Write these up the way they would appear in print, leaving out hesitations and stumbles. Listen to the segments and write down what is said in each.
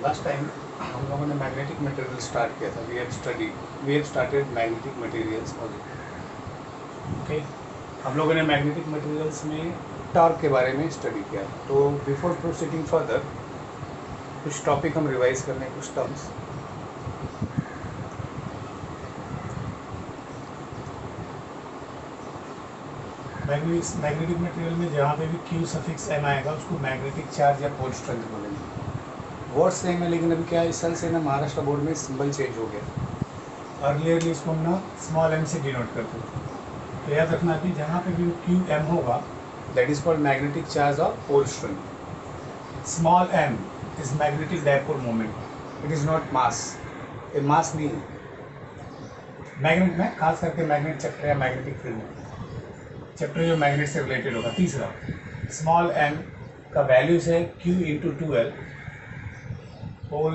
Last time हम लोगों ने मैग्नेटिक मटेरियल स्टार्ट किया था. We have started magnetic materials okay. हम लोगों ने मैग्नेटिक मटेरियल्स में टॉर्क के बारे में स्टडी किया. तो बिफोर प्रोसीडिंग फर्दर कुछ टॉपिक हम रिवाइज करने, कुछ टर्म्स. मैग्नेटिक मटेरियल में जहाँ पे भी क्यू सफिक्स एम आएगा उसको मैग्नेटिक चार्ज या पोल स्ट्रेंथ बोलेंगे. वर्ड सेम है, लेकिन अभी क्या है, इस साल से ना महाराष्ट्र बोर्ड में सिंबल चेंज हो गया. अर्लियरली इसको हम ना स्मॉल एम से डिनोट करते थे. तो याद रखना कि जहाँ पे भी क्यू एम होगा that is called magnetic charge और pole strength. Small M is magnetic dipole moment. It is not mass. A mass नहीं है मैग्नेट में, खास करके मैग्नेट चैप्टर या मैग्नेटिक फील्ड में चैप्टर जो मैग्नेट से रिलेटेड होगा. तीसरा, स्मॉल एम का वैल्यूज है Q into 2L whole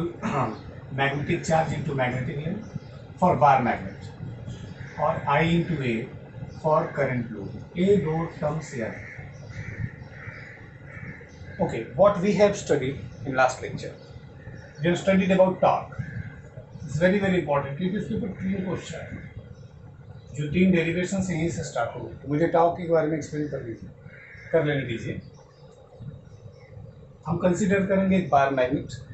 magnetic charge into magnetic length for bar magnet और I into A for current flow. ये दो टर्म्स याद. Okay, what we have studied in last lecture, we have studied about torque. It's very very important क्योंकि उसके ऊपर 3 question है. जो 3 derivation से यहीं से स्टार्ट हो. तो मुझे टॉर्क के बारे में एक्सप्लेन कर लेने दीजिए. हम कंसीडर करेंगे एक bar magnet.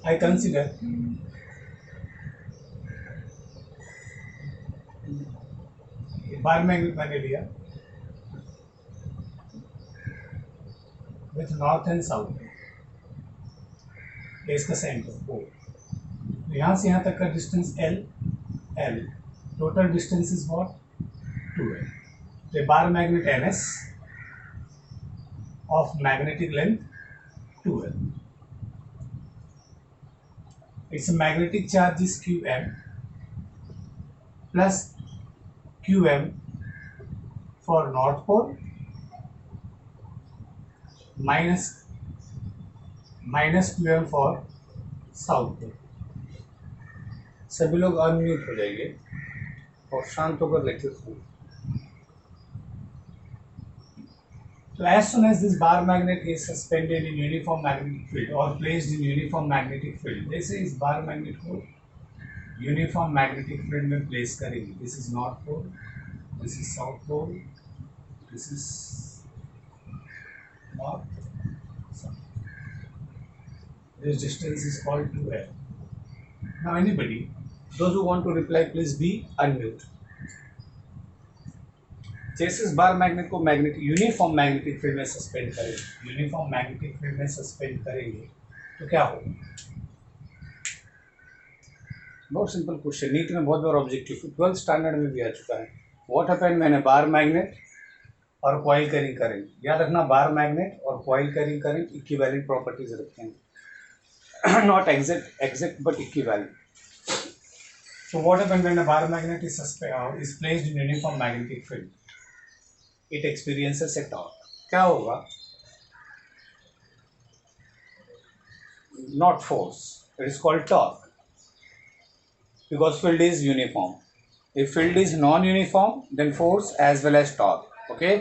I consider bar magnet मैंने लिया विथ नॉर्थ एंड साउथ. इसका सेंटर O. यहाँ से यहाँ तक का distance L. Total distance is what 2L. तो bar magnet NS of magnetic length 2L. its magnetic charge is Qm plus Qm for north pole minus Qm for south pole. सभी लोग unmute हो जाइए और शांत होकर लेक्चर सुनिए. So as soon as this bar magnet is suspended in uniform magnetic field or placed in uniform magnetic field, जैसे इस bar magnet को uniform magnetic field में place करेंगे. This is north pole, this is south pole, this is north, south. This distance is called 2L. Now anybody, those who want to reply, please be unmute. जैसे इस bar magnet को uniform magnetic field में suspend करेंगे, तो क्या होगा. बहुत simple question, NEET में बहुत बार ऑब्जेक्टिव 12th स्टैंडर्ड में भी आ चुका है. व्हाट हैपेंड मैंने बार मैग्नेट और कॉइल कैरिंग करंट. याद रखना, बार मैग्नेट और coil carrying current equivalent properties रखेंगे. Not exact but equivalent. So what happened when a bar magnet is placed in uniform magnetic field? It experiences a torque. क्या होगा? Not force. It is called torque because field is uniform. If field is non-uniform, then force as well as torque. Okay.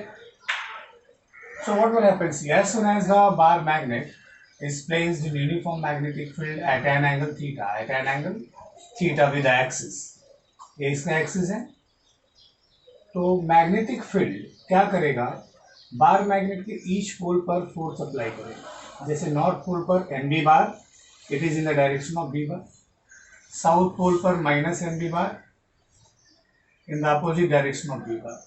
So what will happen? See, as soon as the bar magnet is placed in uniform magnetic field at an angle theta with the axis. ये इसका axis है. तो magnetic field क्या करेगा, bar magnet के each पोल पर force apply करेगा. जैसे नॉर्थ पोल पर N B bar, it is in the direction of B bar. South pole पर minus N B bar in the opposite direction of B bar.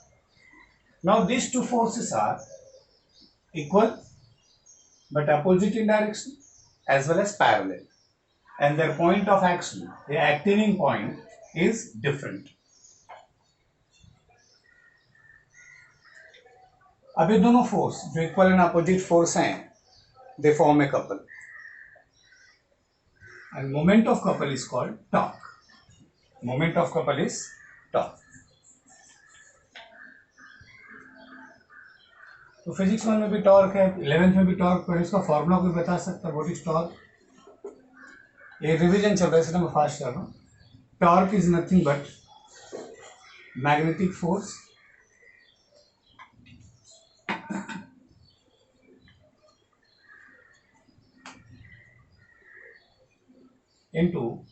Now this two forces are equal but opposite in direction as well as parallel and their point of action, the acting point is different. अब ये दोनों force जो equal and opposite force हैं, they form a couple end moment of couple is called torque. Moment of couple is torque. तो physics 1 में भी torque है, 11th में भी टॉर्क, पर इसका फॉर्मूला कोई बता सकता है? What is torque? ये रिवीजन चल रहा है इसलिए मैं फास्ट चल रहा हूँ. Torque is nothing but magnetic force into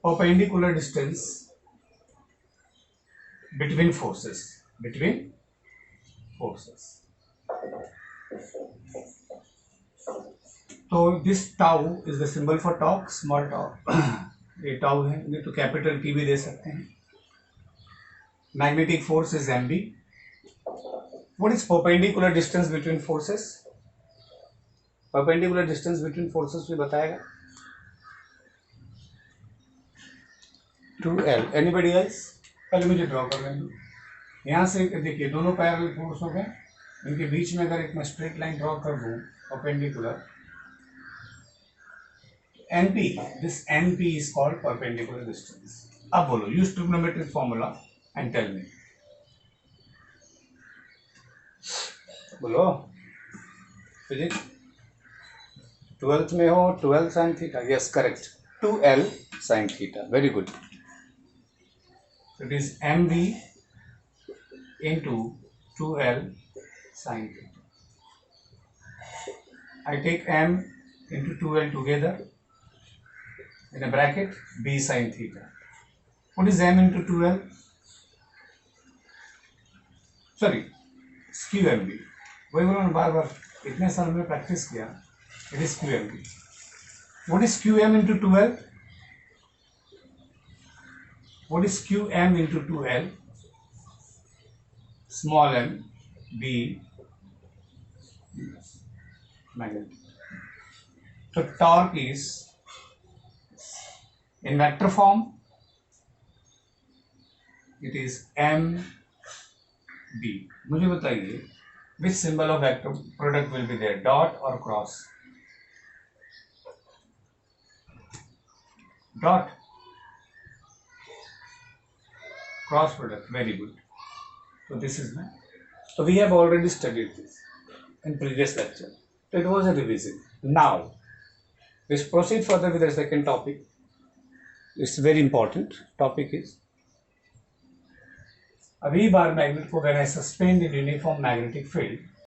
perpendicular distance between forces. तो this tau is the symbol for torque, small torque ये टाउ है, नहीं तो कैपिटल टी भी दे सकते हैं. Magnetic force is M B. What is perpendicular distance between forces? Perpendicular distance between forces भी बताएगा. 2L. Anybody else? पहले मुझे ड्रॉ कर लेंगे. यहाँ से देखिए दोनों पैरेलल फोर्स हो गए, इनके बीच में अगर एक मैं स्ट्रेट लाइन ड्रॉ कर दूँ perpendicular, NP, this NP is called perpendicular distance. अब बोलो, use trigonometric formula and tell me. बोलो, फिजिक्स 12th में हो, 12 sin theta. Yes, correct. 2L sin theta. Very good. So it is MV into 2L sin theta. I take M into 2L together in a bracket, B sin theta. What is M into 2L? Sorry, QMB. वही बोला ना बार बार, इतने साल में practice किया. It is QMB. What is QM into 2L? What is QM into 2L? Small m, B, magnetic. So torque is in vector form. It is MB. मुझे बताइए which symbol of vector product will be there, dot or cross? Dot. Cross product. Very good. So this is my. So we have already studied this in previous lecture. So it was a revision. Now let's proceed further with the second topic. It's very important. Topic is a V bar magnet when I suspend in uniform magnetic field